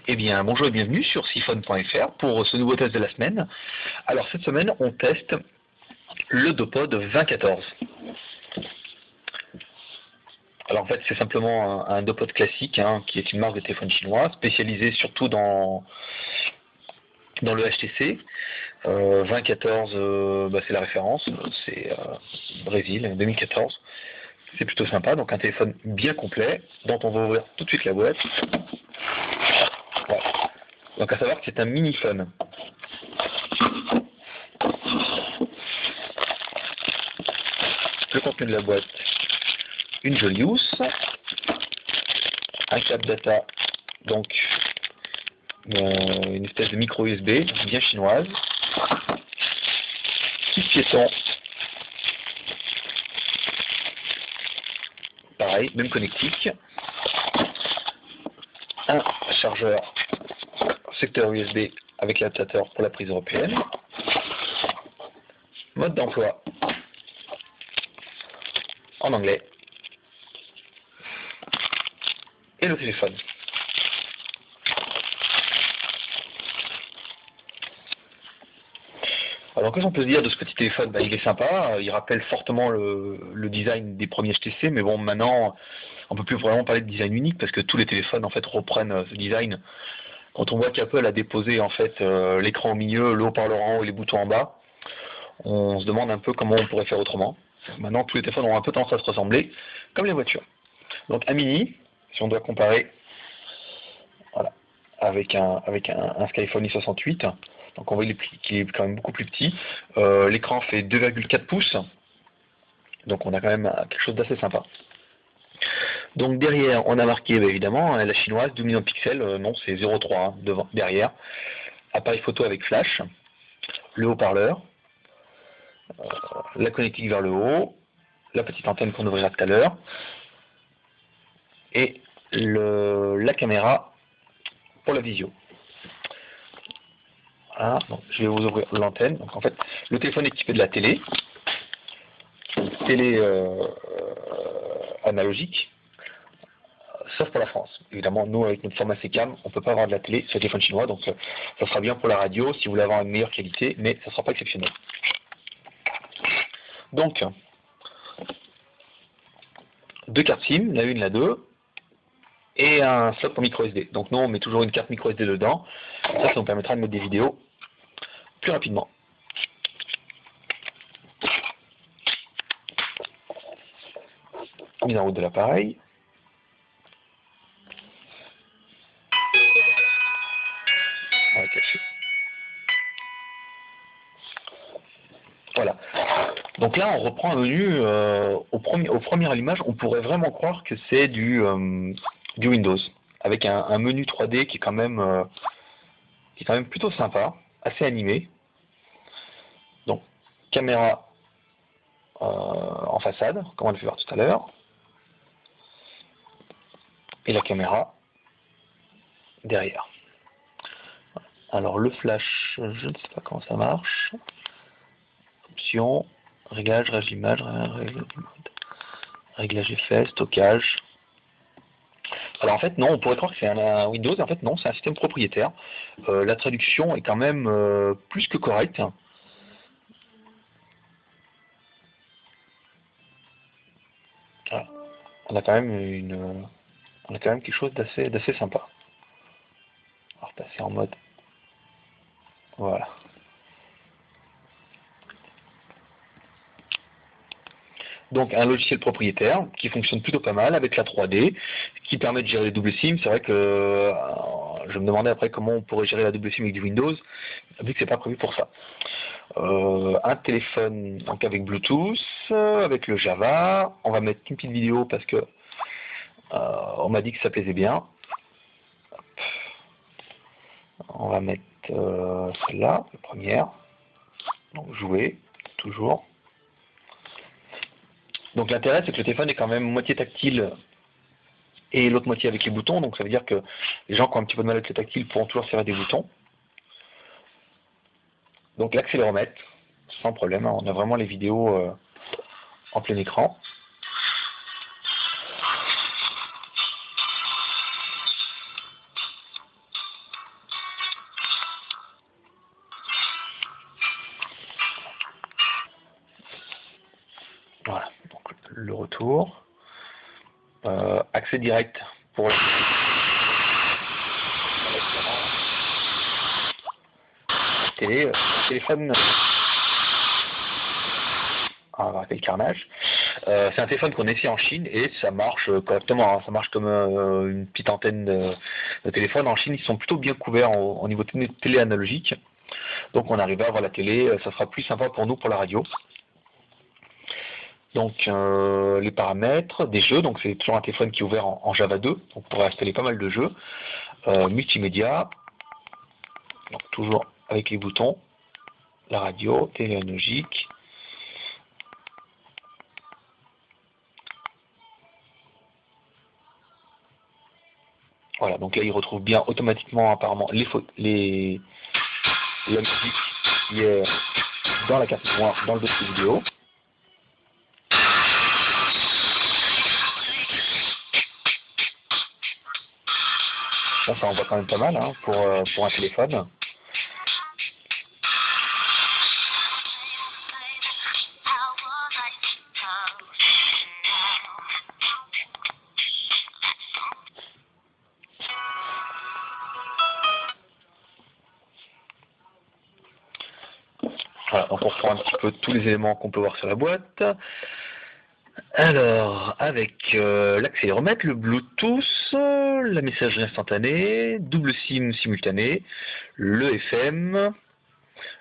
Eh bien, bonjour et bienvenue sur siphon.fr pour ce nouveau test de la semaine. Alors, cette semaine, on teste le Dopod 2014. Alors, en fait, c'est simplement un Dopod classique, qui est une marque de téléphone chinois, spécialisée surtout dans le HTC. 2014, c'est la référence, c'est Brésil, 2014. C'est plutôt sympa, donc un téléphone bien complet, dont on va ouvrir tout de suite la boîte. Voilà. Donc à savoir que c'est un mini-phone. Le contenu de la boîte, une jolie housse, un câble data, donc une espèce de micro USB bien chinoise, kit piéton, pareil, même connectique, un chargeur secteur USB avec l'adaptateur pour la prise européenne, mode d'emploi en anglais, et le téléphone. Alors qu'est-ce qu'on peut se dire de ce petit téléphone? Il est sympa, il rappelle fortement le design des premiers HTC, mais bon, maintenant on peut plus vraiment parler de design unique parce que tous les téléphones en fait reprennent ce design. Quand on voit qu'Apple a déposé en fait l'écran au milieu, le haut-parleur en haut et les boutons en bas, on se demande un peu comment on pourrait faire autrement. Maintenant tous les téléphones ont un peu tendance à se ressembler, comme les voitures. Donc un mini, si on doit comparer, voilà, avec un Skyphone i68. Donc on voit qu'il est quand même beaucoup plus petit. L'écran fait 2,4 pouces. Donc on a quand même quelque chose d'assez sympa. Donc derrière, on a marqué évidemment la chinoise, 12 millions de pixels. Non, c'est 0,3 devant, derrière. Appareil photo avec flash. Le haut-parleur. La connectique vers le haut. La petite antenne qu'on ouvrira tout à l'heure. Et la caméra pour la visio. Voilà, donc je vais vous ouvrir l'antenne. Donc en fait, le téléphone est équipé de la télé analogique, sauf pour la France. Évidemment, nous avec notre format CCAM, on ne peut pas avoir de la télé sur le téléphone chinois, donc ça sera bien pour la radio si vous voulez avoir une meilleure qualité, mais ça ne sera pas exceptionnel. Donc, deux cartes SIM, la une, la 2, et un slot pour micro SD. Donc nous, on met toujours une carte micro SD dedans. Ça nous permettra de mettre des vidéos plus rapidement. Mise en route de l'appareil. Voilà. Donc là, on reprend un menu. Au premier allumage, on pourrait vraiment croire que c'est du Windows, avec un menu 3D qui est quand même plutôt sympa, assez animé. Donc, caméra en façade, comme on l'a fait voir tout à l'heure, et la caméra derrière. Alors le flash, je ne sais pas comment ça marche. Options, réglage image, réglage effet, stockage. Alors en fait non, on pourrait croire que c'est un Windows, en fait non, c'est un système propriétaire. La traduction est quand même plus que correcte. Voilà. On a quand même quelque chose d'assez sympa. On va repasser en mode. Voilà. Donc un logiciel propriétaire qui fonctionne plutôt pas mal avec la 3D, qui permet de gérer les doubles SIM. C'est vrai que je me demandais après comment on pourrait gérer la double SIM avec du Windows, vu que c'est pas prévu pour ça. Un téléphone donc avec Bluetooth, avec le Java. On va mettre une petite vidéo parce que on m'a dit que ça plaisait bien. On va mettre celle-là, la première. Donc jouer, toujours. Donc l'intérêt, c'est que le téléphone est quand même moitié tactile et l'autre moitié avec les boutons. Donc ça veut dire que les gens qui ont un petit peu de mal avec le tactile pourront toujours servir des boutons. Donc l'accéléromètre, sans problème. On a vraiment les vidéos en plein écran. retour. Accès direct pour la télé, téléphone. On va arrêter le carnage. C'est un téléphone qu'on essaie en Chine et ça marche correctement. Hein. Ça marche comme une petite antenne de téléphone. En Chine, ils sont plutôt bien couverts au niveau télé analogique. Donc on arrive à voir la télé. Ça sera plus sympa pour nous pour la radio. Donc les paramètres des jeux. Donc c'est toujours un téléphone qui est ouvert en Java 2. Donc on pourrait installer pas mal de jeux. Multimédia. Donc toujours avec les boutons. La radio, télé analogique. Voilà, donc là il retrouve bien automatiquement apparemment la musique qui est dans la carte mémoire, dans le dossier vidéo. Ça envoie quand même pas mal hein, pour un téléphone. Voilà, donc on reprend un petit peu tous les éléments qu'on peut voir sur la boîte. Alors, avec l'accéléromètre, le Bluetooth, la messagerie instantanée, double SIM simultané, le FM,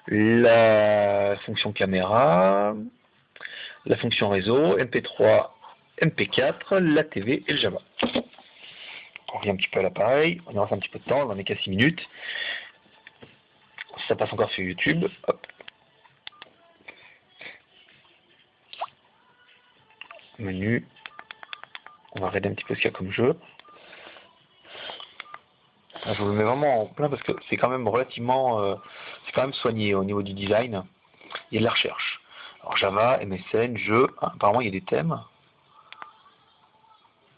la fonction caméra, la fonction réseau, MP3, MP4, la TV et le Java. On revient un petit peu à l'appareil, on y reste un petit peu de temps, on en est qu'à 6 minutes. Ça passe encore sur YouTube. Hop. Menu. On va regarder un petit peu ce qu'il y a comme jeu. Je vous le mets vraiment en plein parce que c'est quand même relativement c'est quand même soigné au niveau du design. Il y a de la recherche. Alors Java, MSN, jeu, apparemment il y a des thèmes.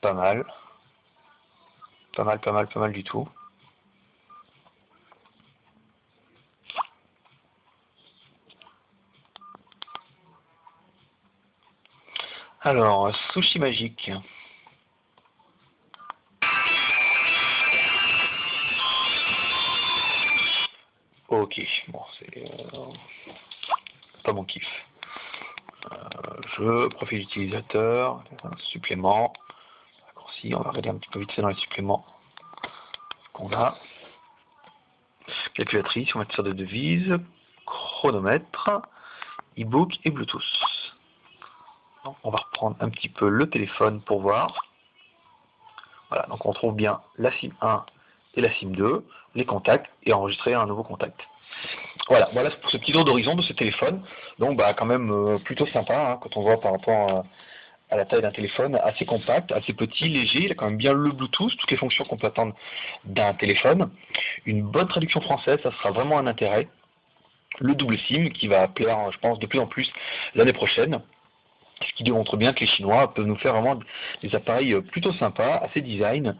Pas mal. Pas mal du tout. Alors, sushi magique. Ok, bon, c'est pas mon kiff. Jeu, profil utilisateur, un supplément. Raccourci, on va regarder un petit peu vite fait dans les suppléments qu'on a. Calculatrice, convertisseur de devises, chronomètre, e-book et Bluetooth. Donc, on va reprendre un petit peu le téléphone pour voir. Voilà, donc on trouve bien la SIM 1 et la SIM 2, les contacts et enregistrer un nouveau contact. Voilà pour ce petit tour d'horizon de ce téléphone. Donc bah quand même plutôt sympa hein, quand on voit par rapport à la taille d'un téléphone, assez compact, assez petit, léger, il a quand même bien le Bluetooth, toutes les fonctions qu'on peut attendre d'un téléphone. Une bonne traduction française, ça sera vraiment un intérêt. Le double SIM qui va plaire, je pense, de plus en plus l'année prochaine. Ce qui démontre bien que les Chinois peuvent nous faire vraiment des appareils plutôt sympas, assez design.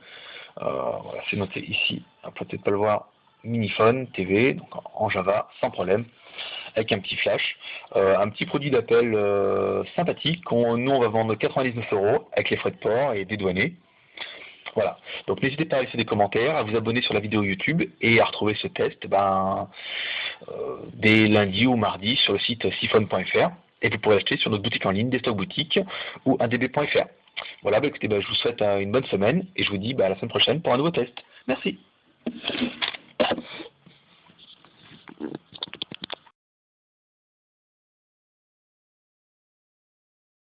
Voilà, c'est noté ici, on peut peut-être pas le voir, Miniphone TV, donc en Java, sans problème, avec un petit flash. Un petit produit d'appel sympathique, nous on va vendre 99 € avec les frais de port et dédouanés. Voilà, donc n'hésitez pas à laisser des commentaires, à vous abonner sur la vidéo YouTube et à retrouver ce test dès lundi ou mardi sur le site siphon.fr. Et vous pourrez acheter sur notre boutique en ligne, Desktop Boutique ou indb.fr. Voilà, écoutez, je vous souhaite une bonne semaine et je vous dis à la semaine prochaine pour un nouveau test. Merci.